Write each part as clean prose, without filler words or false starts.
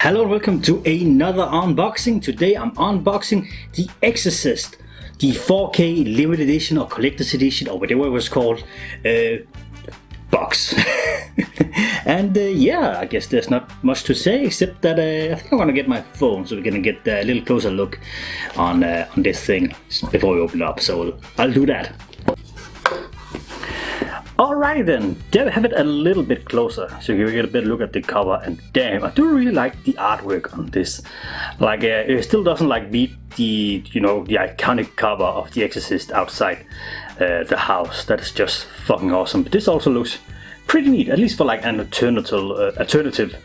Hello and welcome to another unboxing. Today I'm unboxing the Exorcist, the 4K limited edition or collector's edition or whatever it was called box. And yeah, I guess there's not much to say except that I think I'm gonna get my phone so we're gonna get a little closer look on this thing before we open it up. So I'll do that. Alrighty then, there we have it a little bit closer, so you can get a better look at the cover, and damn, I do really like the artwork on this. Like, it still doesn't like beat the, the iconic cover of The Exorcist outside the house. That is just fucking awesome. But this also looks pretty neat, at least for like an alternative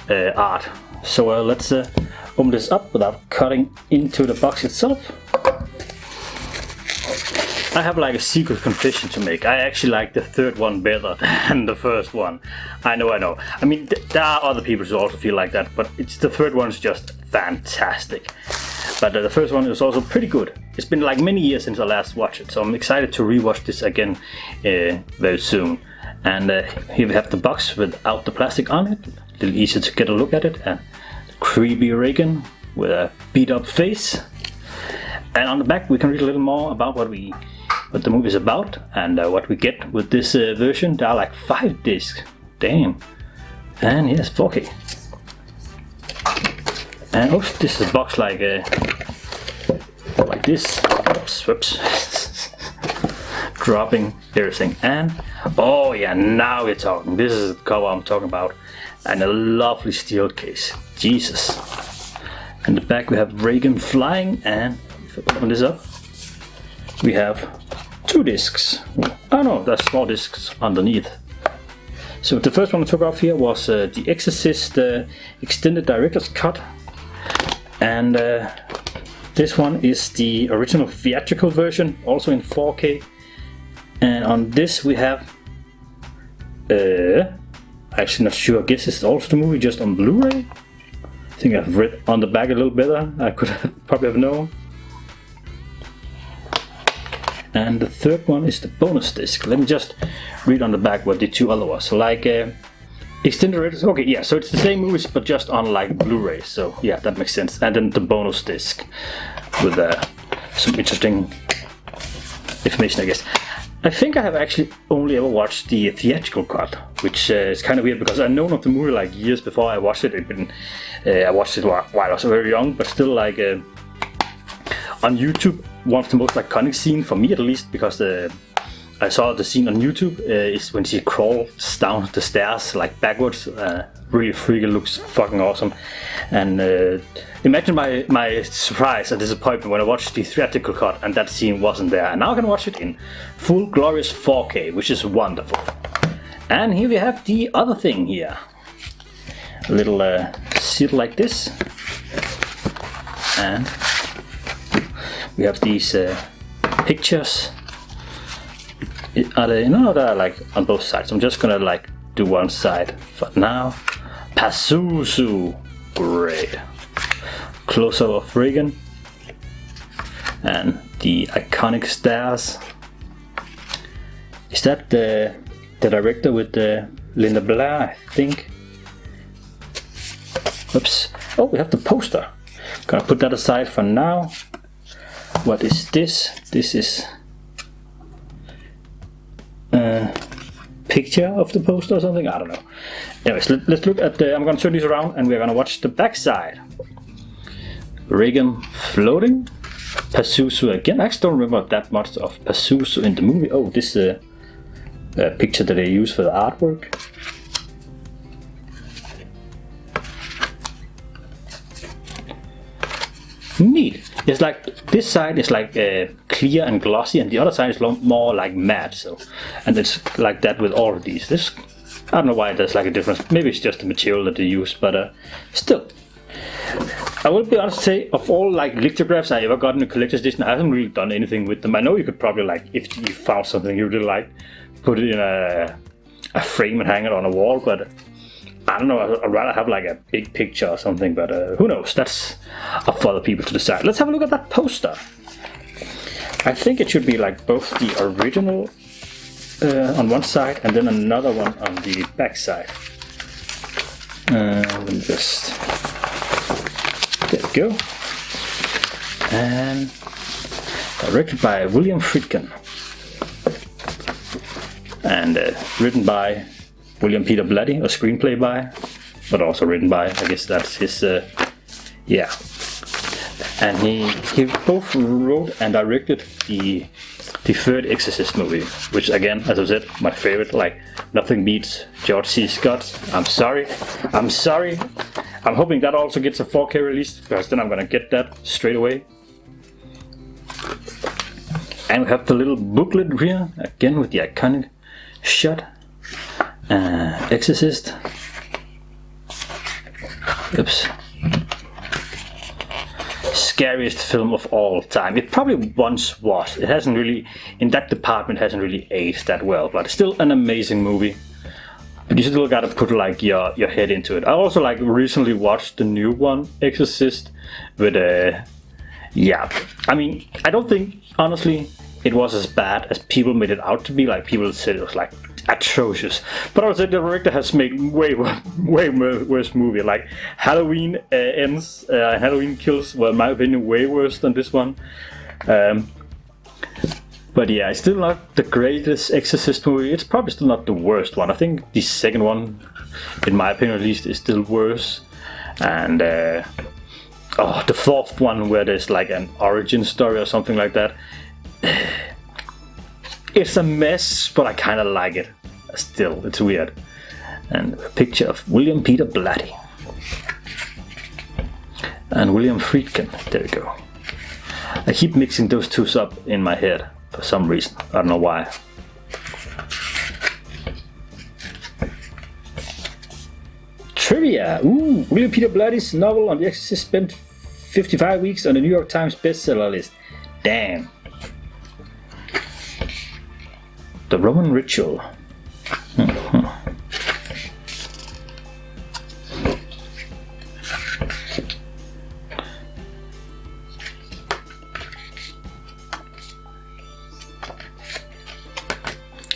art. So let's open this up without cutting into the box itself. I have like a secret confession to make. I actually like the third one better than the first one. I know. I mean, there are other people who also feel like that, but the third one is just fantastic. But the first one is also pretty good. It's been like many years since I last watched it, so I'm excited to rewatch this again very soon. And here we have the box without the plastic on it. A little easier to get a look at it. And creepy Reagan with a beat up face. And on the back we can read a little more about what the movie is about and what we get with this version. There are like 5 discs. Damn. And yes, 4K. And oops, this is a box like this. Whoops. Dropping everything. And oh yeah, now we're talking. This is the cover I'm talking about. And a lovely steel case. Jesus. In the back we have Reagan flying, and if I open this up, we have 2 discs. Oh no, there's small discs underneath. So the first one I took off here was the Exorcist extended director's cut, and this one is the original theatrical version, also in 4K. And on this we have, actually not sure, I guess it's also the movie just on Blu-ray. I think I've read on the back a little better. I could probably have known. And the third one is the bonus disc. Let me just read on the back what the 2 other was. So like extended edition. Okay, yeah. So it's the same movies but just on like Blu-ray. So yeah, that makes sense. And then the bonus disc with some interesting information, I guess. I think I have actually only ever watched the theatrical cut, which is kind of weird because I've known of the movie like years before I watched it. I watched it while I was very young, but still like on YouTube, one of the most iconic scenes for me at least, because I saw the scene on YouTube is when she crawls down the stairs like backwards. Really freaky, looks fucking awesome. And imagine my surprise and disappointment when I watched the theatrical cut and that scene wasn't there. And now I can watch it in full glorious 4K, which is wonderful. And here we have the other thing here. A little seal like this. And we have these pictures. They're like on both sides. I'm just gonna like do one side for now. Pazuzu, great. Close up of Reagan and the iconic stairs. Is that the director with Linda Blair, I think? Oops. Oh, we have the poster. Gonna put that aside for now. What is this? This is a picture of the poster or something? I don't know. Anyways, let's look at I'm gonna turn these around and we're gonna watch the back side. Reagan floating. Pazuzu again. I actually don't remember that much of Pazuzu in the movie. Oh, this is a picture that they use for the artwork. Neat. It's like this side is like clear and glossy, and the other side is more like matte. So, and it's like that with all of these. I don't know why there's like a difference. Maybe it's just the material that they use, but still. I will be honest to say, of all like lithographs I ever got in a collector's edition, I haven't really done anything with them. I know you could probably like, if you found something you really like, put it in a frame and hang it on a wall, but I don't know, I'd rather have like a big picture or something, but who knows, that's up for other people to decide. Let's have a look at that poster. I think it should be like both the original on one side and then another one on the back side. Let me just go. And directed by William Friedkin. And written by William Peter Blatty, or screenplay by, but also written by, I guess that's his, yeah. And he both wrote and directed the third Exorcist movie, which again, as I said, my favorite. Like, nothing beats George C. Scott. I'm sorry. I'm hoping that also gets a 4K release, because then I'm gonna get that straight away. And we have the little booklet here, again with the iconic shot. Exorcist. Oops. Scariest film of all time. It probably once was. It hasn't really, in that department, hasn't really aged that well, but it's still an amazing movie. But you still gotta put like your head into it. I also like recently watched the new one, Exorcist, with yeah. I mean, I don't think honestly it was as bad as people made it out to be. Like, people said it was like atrocious, but I would say the director has made way worse movie. Like Halloween Ends, Halloween Kills were in my opinion way worse than this one. But yeah, it's still not the greatest Exorcist movie. It's probably still not the worst one. I think the second one, in my opinion at least, is still worse. And the fourth one, where there's like an origin story or something like that, it's a mess, but I kind of like it. Still, it's weird. And a picture of William Peter Blatty and William Friedkin. There we go. I keep mixing those two up in my head for some reason. I don't know why. Trivia. Ooh, William Peter Blatty's novel on The Exorcist spent 55 weeks on the New York Times bestseller list. Damn. The Roman Ritual.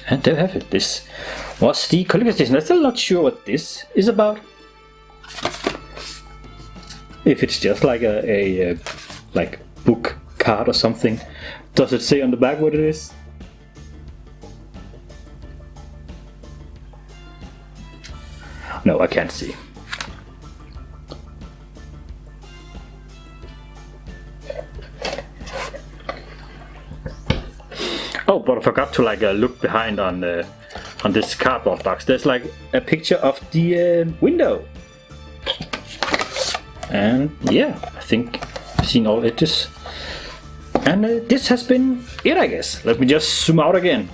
And there we have it. This was the collector's edition. I'm still not sure what this is about. If it's just like a like book card or something. Does it say on the back what it is? No, I can't see. Oh, but I forgot to like look behind on this cardboard box. There's like a picture of the window. And yeah, I think I've seen all edges. And this has been it, I guess. Let me just zoom out again.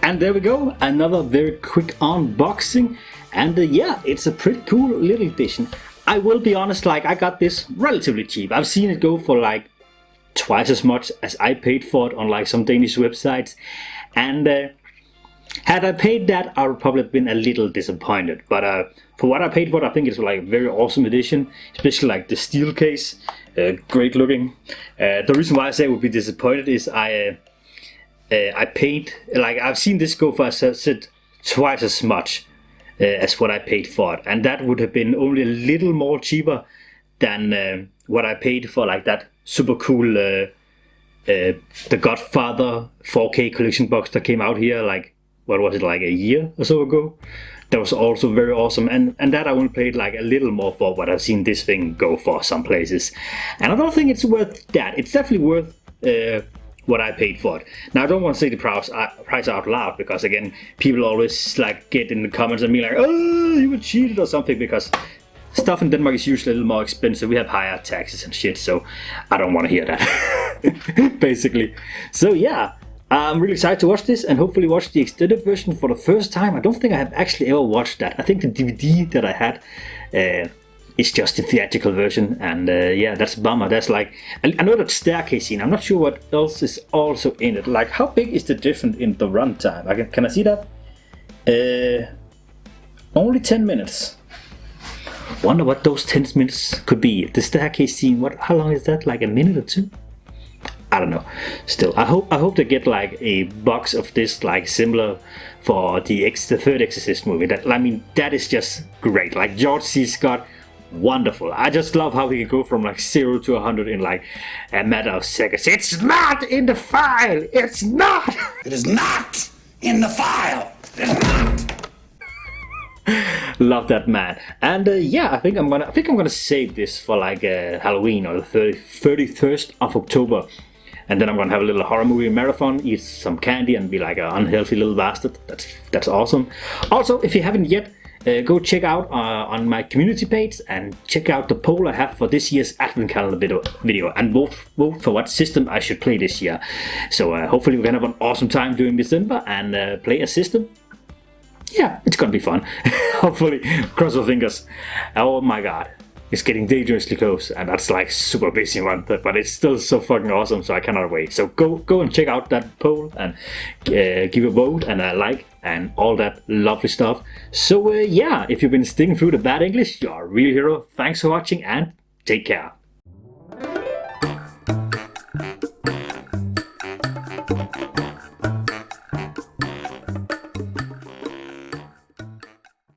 And there we go, another very quick unboxing. And yeah, it's a pretty cool little edition. I will be honest, like, I got this relatively cheap. I've seen it go for like twice as much as I paid for it on like some Danish websites. And had I paid that, I would probably have been a little disappointed. But for what I paid for it, I think it's like a very awesome edition. Especially like the steel case, great looking. The reason why I say I would be disappointed is I paid, like, I've seen this go for, as I said, twice as much as what I paid for it, and that would have been only a little more cheaper than what I paid for like that super cool The Godfather 4K collection box that came out here like, what was it, like a year or so ago. That was also very awesome, and that I only paid like a little more for what I've seen this thing go for some places, and I don't think it's worth that. It's definitely worth what I paid for it. Now I don't want to say the price out loud, because again, people always like get in the comments and be like, oh, you were cheated or something, because stuff in Denmark is usually a little more expensive. We have higher taxes and shit, so I don't want to hear that. Basically. So yeah, I'm really excited to watch this and hopefully watch the extended version for the first time. I don't think I have actually ever watched that. I think the DVD that I had is just the theatrical version, and yeah, that's a bummer. That's like, I know that staircase scene. I'm not sure what else is also in it. Like, how big is the difference in the runtime? Can I see that? Only 10 minutes. Wonder what those 10 minutes could be. The staircase scene, how long is that? Like a minute or two? I don't know. Still, I hope to get like a box of this, like similar for the third Exorcist movie. That, I mean, that is just great. Like George C. Scott wonderful. I just love how he can go from like 0 to 100 in like a matter of seconds. It's not in the file! It's not! It is not in the file! It is not! Love that man. And yeah, I think I'm gonna save this for like Halloween or the 31st of October. And then I'm gonna have a little horror movie marathon, eat some candy, and be like an unhealthy little bastard. That's awesome. Also, if you haven't yet, go check out on my community page and check out the poll I have for this year's Advent calendar video and vote for what system I should play this year. So hopefully we can have an awesome time during December and play a system. Yeah, it's gonna be fun. Hopefully, cross our fingers. Oh my god. It's getting dangerously close, and that's like super busy month, but it's still so fucking awesome, so I cannot wait. So go and check out that poll and give a vote and a like and all that lovely stuff. So yeah, if you've been sticking through the bad English, you're a real hero. Thanks for watching and take care.